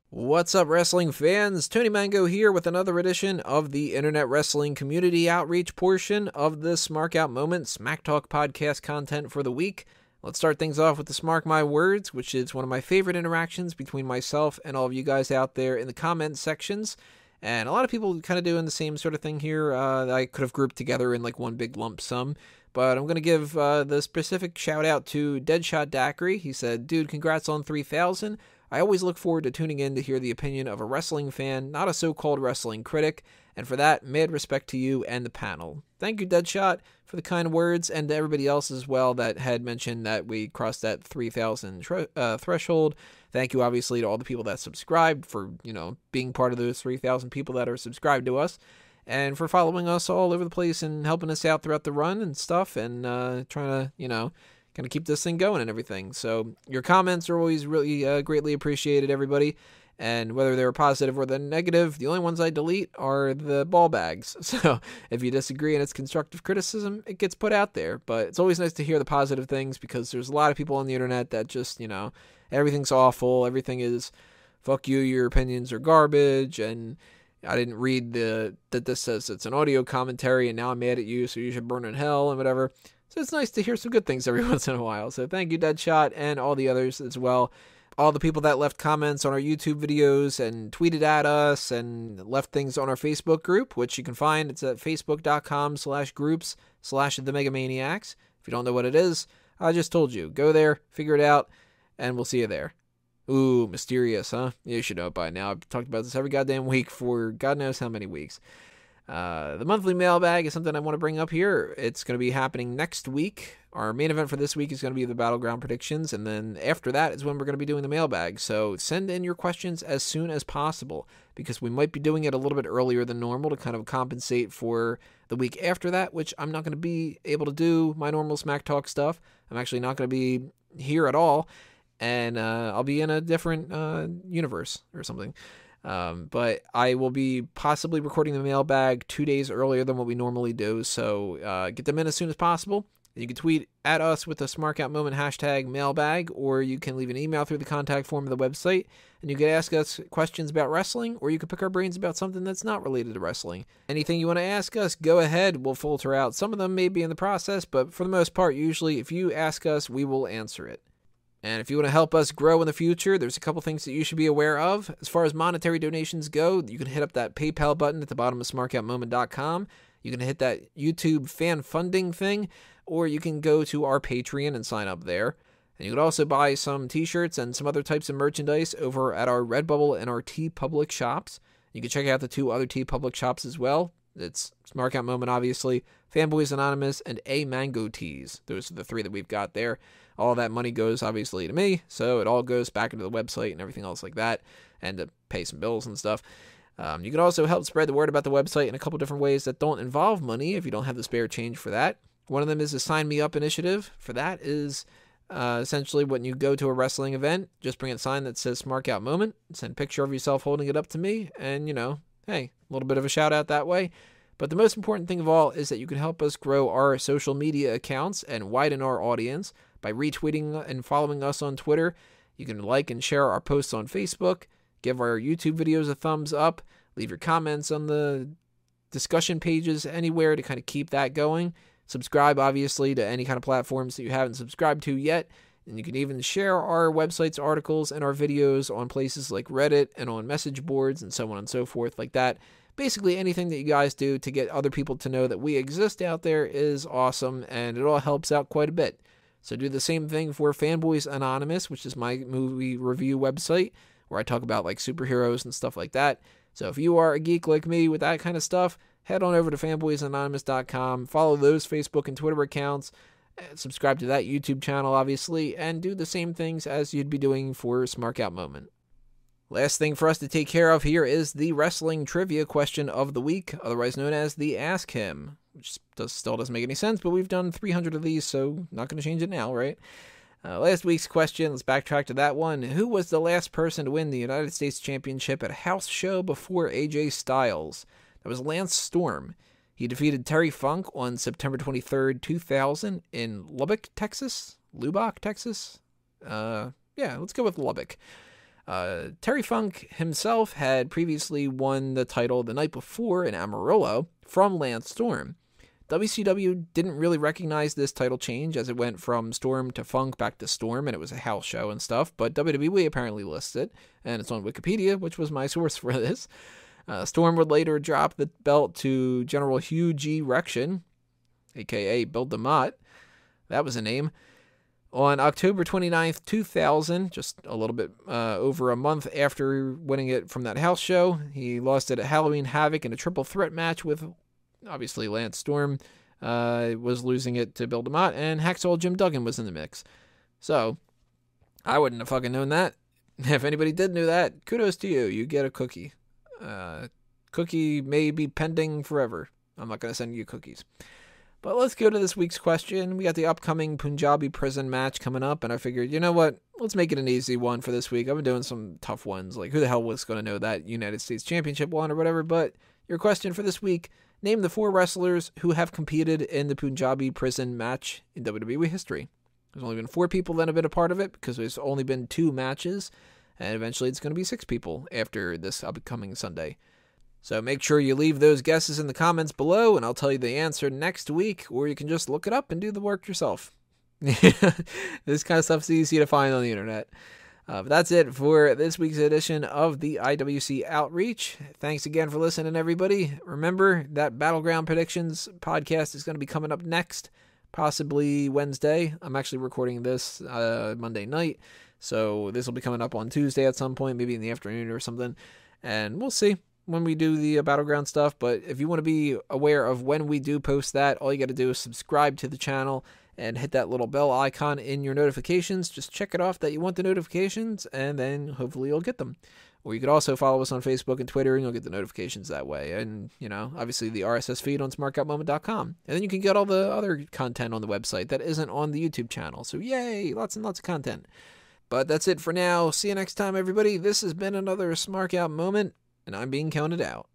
What's up, wrestling fans? Tony Mango here with another edition of the Internet Wrestling Community Outreach portion of the Smark Out Moment Smack Talk podcast content for the week. Let's start things off with the Smark My Words, which is one of my favorite interactions between myself and all of you guys out there in the comment sections. And a lot of people kind of doing the same sort of thing here. I could have grouped together in like one big lump sum. But I'm going to give the specific shout out to Deadshot Daiquiri. He said, "Dude, congrats on 3,000. I always look forward to tuning in to hear the opinion of a wrestling fan, not a so-called wrestling critic, and for that, mad respect to you and the panel." Thank you, Deadshot, for the kind words, and to everybody else as well that had mentioned that we crossed that 3,000 threshold. Thank you, obviously, to all the people that subscribed for, being part of those 3,000 people that are subscribed to us, and for following us all over the place and helping us out throughout the run and stuff, and trying to, kind of keep this thing going and everything. So your comments are always really greatly appreciated, everybody. And whether they're positive or they're negative, the only ones I delete are the ball bags. So if you disagree and it's constructive criticism, it gets put out there. But it's always nice to hear the positive things because there's a lot of people on the internet that just, everything's awful. Everything is, fuck you, your opinions are garbage. And I didn't read that this says it's an audio commentary and now I'm mad at you, so you should burn in hell and whatever. So it's nice to hear some good things every once in a while. So thank you, Deadshot, and all the others as well. All the people that left comments on our YouTube videos and tweeted at us and left things on our Facebook group, which you can find. It's at facebook.com/groups/themegamaniacs. If you don't know what it is, I just told you. Go there, figure it out, and we'll see you there. Ooh, mysterious, huh? You should know it by now. I've talked about this every goddamn week for God knows how many weeks. The monthly mailbag is something I want to bring up here. It's going to be happening next week. Our main event for this week is going to be the Battleground predictions, and then after that is when we're going to be doing the mailbag. So send in your questions as soon as possible, because we might be doing it a little bit earlier than normal to kind of compensate for the week after that, which I'm not going to be able to do my normal Smack Talk stuff. I'm actually not going to be here at all, and I'll be in a different universe or something. But I will be possibly recording the mailbag 2 days earlier than what we normally do, so get them in as soon as possible. You can tweet at us with the Smark Out Moment hashtag mailbag, or you can leave an email through the contact form of the website, and you can ask us questions about wrestling, or you can pick our brains about something that's not related to wrestling. Anything you want to ask us, go ahead. We'll filter out. Some of them may be in the process, but for the most part, usually if you ask us, we will answer it. And if you want to help us grow in the future, there's a couple things that you should be aware of. As far as monetary donations go, you can hit up that PayPal button at the bottom of smarkoutmoment.com. You can hit that YouTube fan funding thing, or you can go to our Patreon and sign up there. And you can also buy some t-shirts and some other types of merchandise over at our Redbubble and our TeePublic shops. You can check out the two other TeePublic shops as well. It's Smark Out Moment, obviously, Fanboys Anonymous, and A Mango Tees. Those are the three that we've got there. All that money goes, obviously, to me, so it all goes back into the website and everything else like that, and to pay some bills and stuff. You can also help spread the word about the website in a couple different ways that don't involve money if you don't have the spare change for that. One of them is the Sign Me Up initiative. For that is essentially when you go to a wrestling event, just bring a sign that says Smark Out Moment, send a picture of yourself holding it up to me, and, hey, a little bit of a shout out that way. But the most important thing of all is that you can help us grow our social media accounts and widen our audience by retweeting and following us on Twitter. You can like and share our posts on Facebook, give our YouTube videos a thumbs up, leave your comments on the discussion pages anywhere to kind of keep that going. Subscribe, obviously, to any kind of platforms that you haven't subscribed to yet. And you can even share our website's articles and our videos on places like Reddit and on message boards and so on and so forth like that. Basically, anything that you guys do to get other people to know that we exist out there is awesome, and it all helps out quite a bit. So do the same thing for Fanboys Anonymous, which is my movie review website, where I talk about like superheroes and stuff like that. So if you are a geek like me with that kind of stuff, head on over to fanboysanonymous.com, follow those Facebook and Twitter accounts, subscribe to that YouTube channel, obviously, and do the same things as you'd be doing for Smark Out Moment. Last thing for us to take care of here is the wrestling trivia question of the week, otherwise known as the Ask Him, which still doesn't make any sense, but we've done 300 of these, so not going to change it now, right? Last week's question, let's backtrack to that one. Who was the last person to win the United States Championship at a house show before AJ Styles? That was Lance Storm. He defeated Terry Funk on September 23rd, 2000 in Lubbock, Texas? Lubbock, Texas? Yeah, let's go with Lubbock. Terry Funk himself had previously won the title the night before in Amarillo from Lance Storm. WCW didn't really recognize this title change as it went from Storm to Funk back to Storm, and it was a house show and stuff, but WWE apparently lists it, and it's on Wikipedia, which was my source for this. Storm would later drop the belt to General Hugh G. Rection, a.k.a. Bill DeMott. That was a name. On October 29th, 2000, just a little bit over a month after winning it from that house show, he lost it at Halloween Havoc in a triple threat match with, obviously, Lance Storm was losing it to Bill DeMott, and Hacksaw Jim Duggan was in the mix. So, I wouldn't have fucking known that. If anybody did know that, kudos to you. You get a cookie. Cookie may be pending forever. I'm not going to send you cookies. But let's go to this week's question. We got the upcoming Punjabi prison match coming up, and I figured, you know what? Let's make it an easy one for this week. I've been doing some tough ones, like who the hell was going to know that United States Championship one or whatever, but your question for this week, name the 4 wrestlers who have competed in the Punjabi prison match in WWE history. There's only been 4 people that have been a part of it because there's only been 2 matches, and eventually it's going to be 6 people after this upcoming Sunday. So make sure you leave those guesses in the comments below, and I'll tell you the answer next week, or you can just look it up and do the work yourself. This kind of stuff's easy to find on the internet. But that's it for this week's edition of the IWC Outreach. Thanks again for listening, everybody. Remember that Battleground Predictions podcast is going to be coming up next, possibly Wednesday. I'm actually recording this Monday night, so this will be coming up on Tuesday at some point, maybe in the afternoon or something, and we'll see when we do the Battleground stuff. But if you want to be aware of when we do post that, all you got to do is subscribe to the channel and hit that little bell icon in your notifications. Just check it off that you want the notifications, and then hopefully you'll get them. Or you could also follow us on Facebook and Twitter, and you'll get the notifications that way. And, you know, obviously the RSS feed on smarkoutmoment.com. And then you can get all the other content on the website that isn't on the YouTube channel. So yay, lots and lots of content. But that's it for now. See you next time, everybody. This has been another Smark Out Moment, and I'm being counted out.